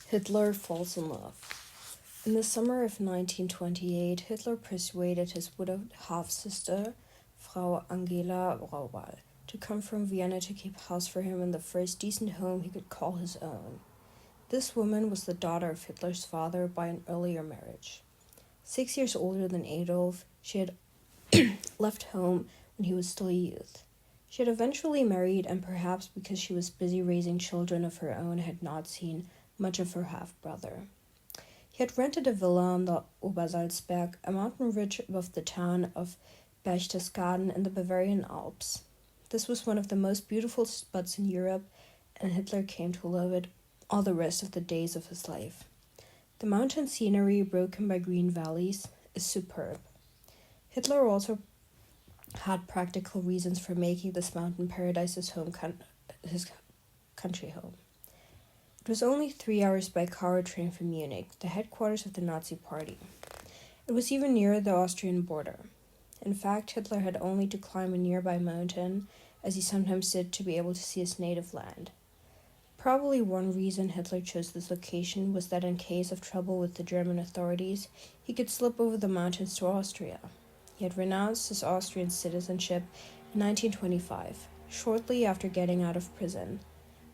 Hitler falls in love. In the summer of 1928, Hitler persuaded his widowed half-sister, Frau Angela Raubal, to come from Vienna to keep house for him in the first decent home he could call his own. This woman was the daughter of Hitler's father by an earlier marriage. 6 years older than Adolf, she had left home when he was still a youth. She had eventually married, and perhaps because she was busy raising children of her own, had not seen much of her half-brother. He had rented a villa on the Obersalzberg, a mountain ridge above the town of Berchtesgaden in the Bavarian Alps. This was one of the most beautiful spots in Europe, and Hitler came to love it all the rest of the days of his life. The mountain scenery, broken by green valleys, is superb. Hitler also had practical reasons for making this mountain paradise his country home. It was only 3 hours by car or train from Munich, the headquarters of the Nazi Party. It was even nearer the Austrian border. In fact, Hitler had only to climb a nearby mountain, as he sometimes did, to be able to see his native land. Probably one reason Hitler chose this location was that in case of trouble with the German authorities, he could slip over the mountains to Austria. He had renounced his Austrian citizenship in 1925, shortly after getting out of prison,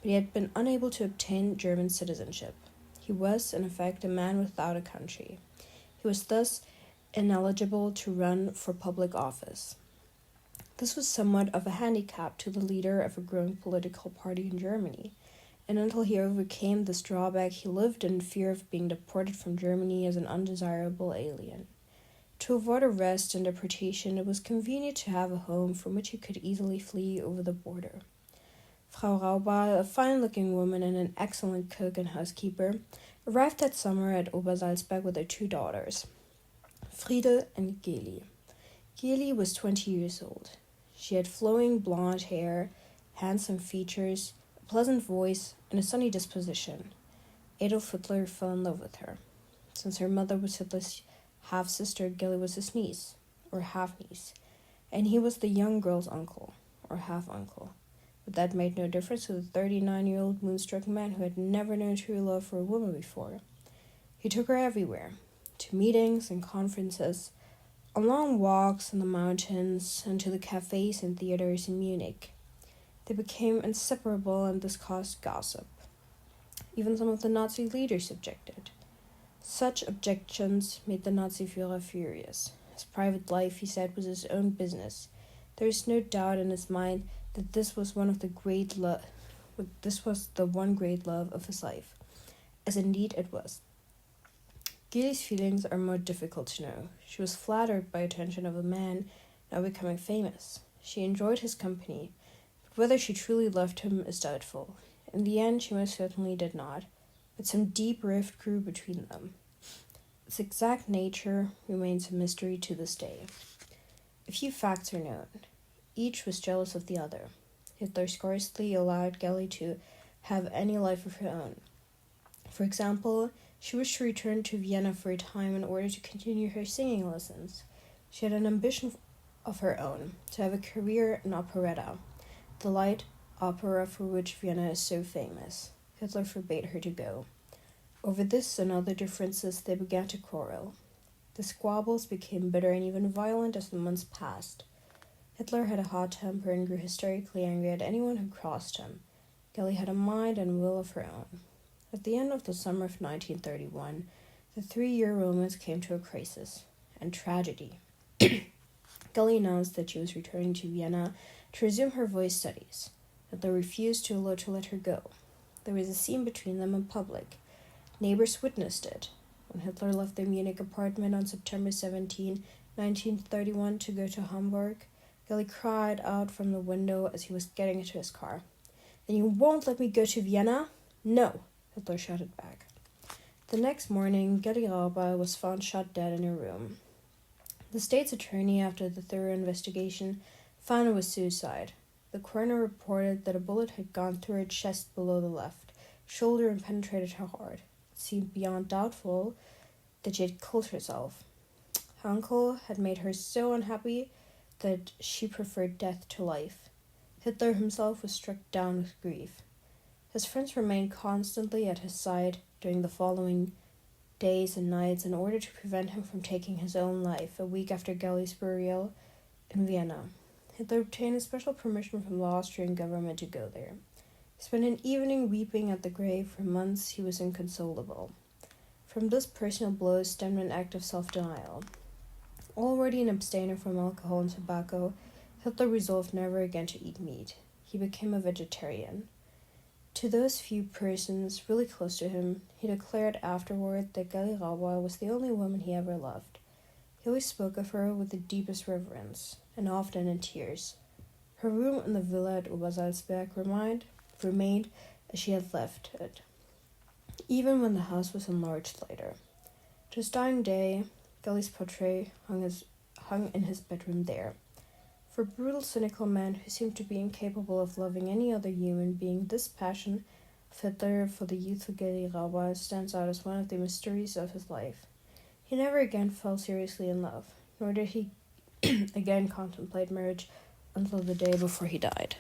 but he had been unable to obtain German citizenship. He was, in effect, a man without a country. He was thus ineligible to run for public office. This was somewhat of a handicap to the leader of a growing political party in Germany, and until he overcame this drawback, he lived in fear of being deported from Germany as an undesirable alien. To avoid arrest and deportation, it was convenient to have a home from which he could easily flee over the border. Frau Raubal, a fine-looking woman and an excellent cook and housekeeper, arrived that summer at Obersalzberg with her 2 daughters, Friede and Geli. Geli was 20 years old. She had flowing blonde hair, handsome features, a pleasant voice, and a sunny disposition. Adolf Hitler fell in love with her. Since her mother was Hitler's half-sister, Geli was his niece, or half-niece, and he was the young girl's uncle, or half-uncle. But that made no difference to the 39-year-old moonstruck man who had never known true love for a woman before. He took her everywhere, to meetings and conferences, on long walks in the mountains, and to the cafes and theaters in Munich. They became inseparable and this caused gossip. Even some of the Nazi leaders objected. Such objections made the Nazi Führer furious. His private life, he said, was his own business. There is no doubt in his mind that this was the one great love of his life, as indeed it was. Geli's feelings are more difficult to know. She was flattered by attention of a man now becoming famous. She enjoyed his company, but whether she truly loved him is doubtful. In the end, she most certainly did not, but some deep rift grew between them. Its exact nature remains a mystery to this day. A few facts are known. Each was jealous of the other. Hitler scarcely allowed Geli to have any life of her own. For example, she wished to return to Vienna for a time in order to continue her singing lessons. She had an ambition of her own, to have a career in operetta, the light opera for which Vienna is so famous. Hitler forbade her to go. Over this and other differences, they began to quarrel. The squabbles became bitter and even violent as the months passed. Hitler had a hot temper and grew hysterically angry at anyone who crossed him. Geli had a mind and will of her own. At the end of the summer of 1931, the 3-year romance came to a crisis and tragedy. Geli announced that she was returning to Vienna to resume her voice studies. Hitler refused to let her go. There was a scene between them in public. Neighbors witnessed it. When Hitler left their Munich apartment on September 17, 1931, to go to Hamburg, Geli cried out from the window as he was getting into his car. "Then you won't let me go to Vienna?" "No," Hitler shouted back. The next morning, Geli Raubal was found shot dead in her room. The state's attorney, after the thorough investigation, found it was suicide. The coroner reported that a bullet had gone through her chest below the left shoulder and penetrated her heart. It seemed beyond doubtful that she had killed herself. Her uncle had made her so unhappy that she preferred death to life. Hitler himself was struck down with grief. His friends remained constantly at his side during the following days and nights in order to prevent him from taking his own life a week after Gelli's burial in Vienna. Hitler obtained a special permission from the Austrian government to go there. He spent an evening weeping at the grave. For months he was inconsolable. From this personal blow stemmed an act of self-denial. Already an abstainer from alcohol and tobacco, Hitler resolved never again to eat meat. He became a vegetarian. To those few persons really close to him, he declared afterward that Gelli Rauber was the only woman he ever loved. He always spoke of her with the deepest reverence, and often in tears. Her room in the villa at Obersalzberg remained as she had left it, even when the house was enlarged later. To his dying day, Gelli's portrait hung in his bedroom there. For a brutal, cynical man who seemed to be incapable of loving any other human being, this passion of Hitler for the youthful Gelli Rauber stands out as one of the mysteries of his life. He never again fell seriously in love, nor did he again contemplate marriage until the day before he died.